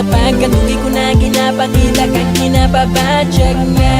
Sapagkat hindi ko na ginapakita kahit ginapabadyag nga.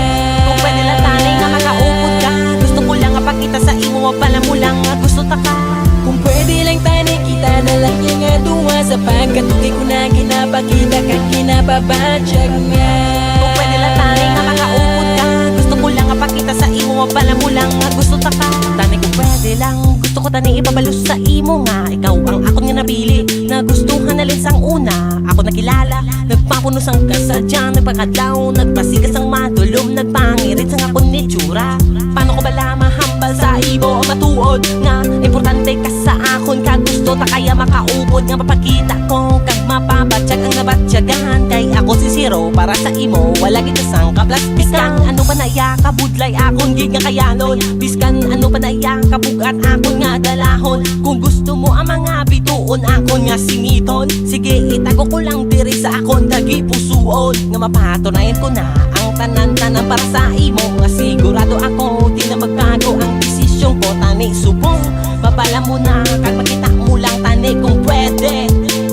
Kung pwede lang tanay nga makaupod ka, gusto ko lang mapakita sa imo, pala mo lang nga gusto ta ka. Kung pwede lang tanay kita na lang niya nga duwa, sapagkat hindi ko na ginapakita kahit ginapabadyag nga. Kung pwede lang tanay nga makaupod ka, gusto ko lang mapakita sa imo, pala mo lang nga gusto ta ka. Tanay kung pwede lang, gusto ko tanay ipabalus sa imo nga. Ikaw ang akon nga nabili, nagustuhan na lang sang una. Ako nakilala, nagpapunos ang kasadyan, nagpakadlaw, nagpasigas ang madulom, nagpangirit sang akon ni tsura. Paano ko bala mahambal sa imo o matuod nga importante ka sa akon, kag gusto ta kaya makaupod nga mapakita ko, kag mapabatyag ang nabatyagahan. Kay ako si Zero para sa imo, wala gid sang kaplastikan. Ano pa naya kabudlay akon gid nga kayanon, biskan ano pa naya kabugat akon nga dalahon. Kung gusto mo ang mga bituon akon nga singiton, sige itago ko lang diri sa akon dagi pusuon, nga mapatunayan ko na ang tanan-tanan para sa imo, nga sigurado ako di na magbago ang desisyon ko. Tani subong mapala mo na, kag makita mo lang tani kung pwede,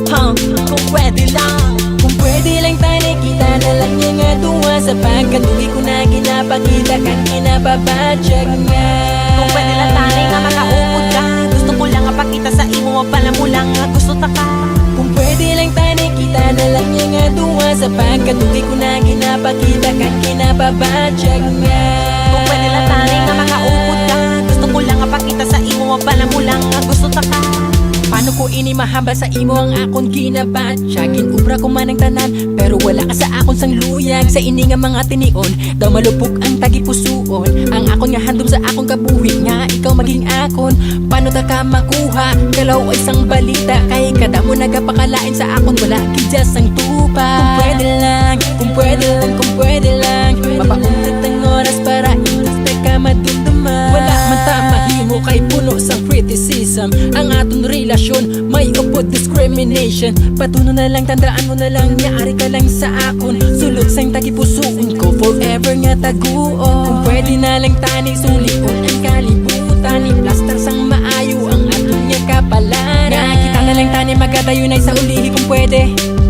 kung pwede lang. Kung pwede lang tanay kita na lang niya nga duwa, sapagkat hindi ko na ginapakita kahit ginapabadyag nga. Kung pwede lang tanay nga makaupod ka, gusto ko lang mapakita sa imo, pala mo lang nga gusto ta ka. Kung pwede lang tanay kita na lang niya nga duwa, sapagkat hindi ko na ginapakita kahit ginapabadyag nga. Kung pwede lang tanay nga makaupod ka, gusto ko lang mapakita sa imo, pala mo lang nga gusto ta ka. Paano ko ini mahambal sa imo ang akon ginabadyag? Ginubra ko man ang tanan, pero wala ka sa akon sang luyag. Sa ini nga mga tinion, daw malupok ang tagipusuon. Ang akon nga handom sa akong kabuhi, nga ikaw maging akon. Paano ta ka makuha? Kalaw ay sang balita, kay kada mo nagapakalain sa akon, wala gidya sang tupa. Kung pwede lang, kung pwede lang, kung pwede lang, mapaunat ang oras para itas ka madumduma. Wala man ta mahimo kay puno sang criticism. Ang aton relasyon may upod discrimination. Patuno na lang, tandaan mo na lang, yaari ka lang sa akon. Sulod sang tagipusuon ko, forever nga taguon. Kung pwede na lang tani sulion ang kalibutan, i-plaster sang maayo ang aton nga kapalaran. Nga kita na lang tani magkatayunay sa ulihi kung pwede.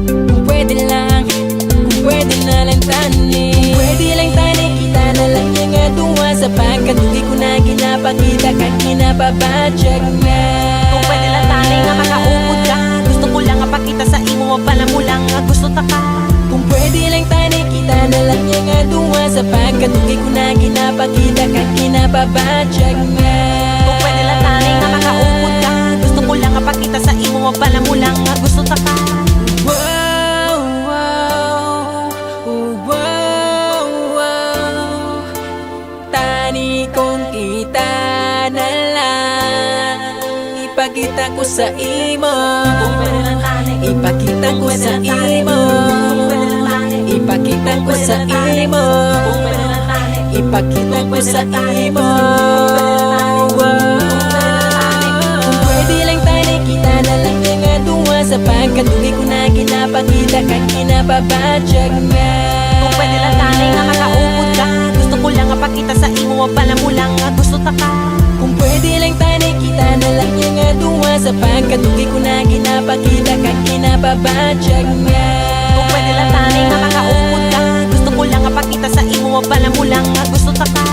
Kung pwede lang, kung pwede na lang tani. Kung pwede lang tani kita na lang niya nga duwa, sapagkat hindi ko na ginapakita kahit ginapabadyag nga. Kung pwede lang tanay nga makaupod ka, gusto ko lang mapakita sa imo, pala mo lang nga gusto ta ka. Kung pwede lang tanay kita na lang niya nga duwa, sapagkat hindi ko na ginapakita kahit ginapabadyag nga. Kung pwede lang tanay nga makaupod ka, gusto ko lang mapakita sa imo, pala mo lang nga gusto ta ka. Wow, wow, wow, wow. Tani kong kita na lang, ipakita ko sa imo. Kung pwede lang tanay, Ipakita ko sa imo. Ipakita ko sa imo. kung pwede lang tanay, Ipakita ko sa imo. Kung pwede lang tanay kita na lang niya nga duwa, sapagkat hindi ko na ginapakita kahit ginapabadyag nga. kung pwede lang tanay nga makaupod ka, gusto ko lang mapakita sa imo, pala mo lang nga gusto ta ka. Kung pwede lang tanay kita na lang niya nga duwa, sapagkat hindi ko na ginapakita kahit ginapabadyag nga. Kung pwede lang tanay nga makaupod ka, gusto ko lang mapakita sa imo, pala mo lang nga gusto ta ka.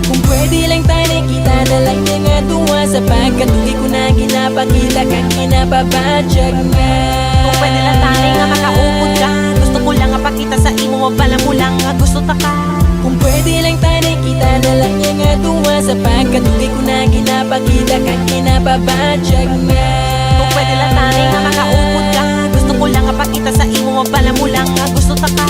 Kung pwede lang tanay kita na lang niya nga duwa, sapagkat hindi ko na ginapakita kahit ginapabadyag nga. Kung pwede lang tanay nga makaupod ka, gusto ko lang mapakita sa imo, pala mo lang nga gusto ta ka. Kung pwede lang tanay kita na lang niya nga duwa, sapagkat hindi ko na ginapakita kahit ginapabadyag nga. Kung pwede lang tanay nga makaupod ka, gusto ko lang mapakita sa imo, pala mo lang nga gusto ta ka.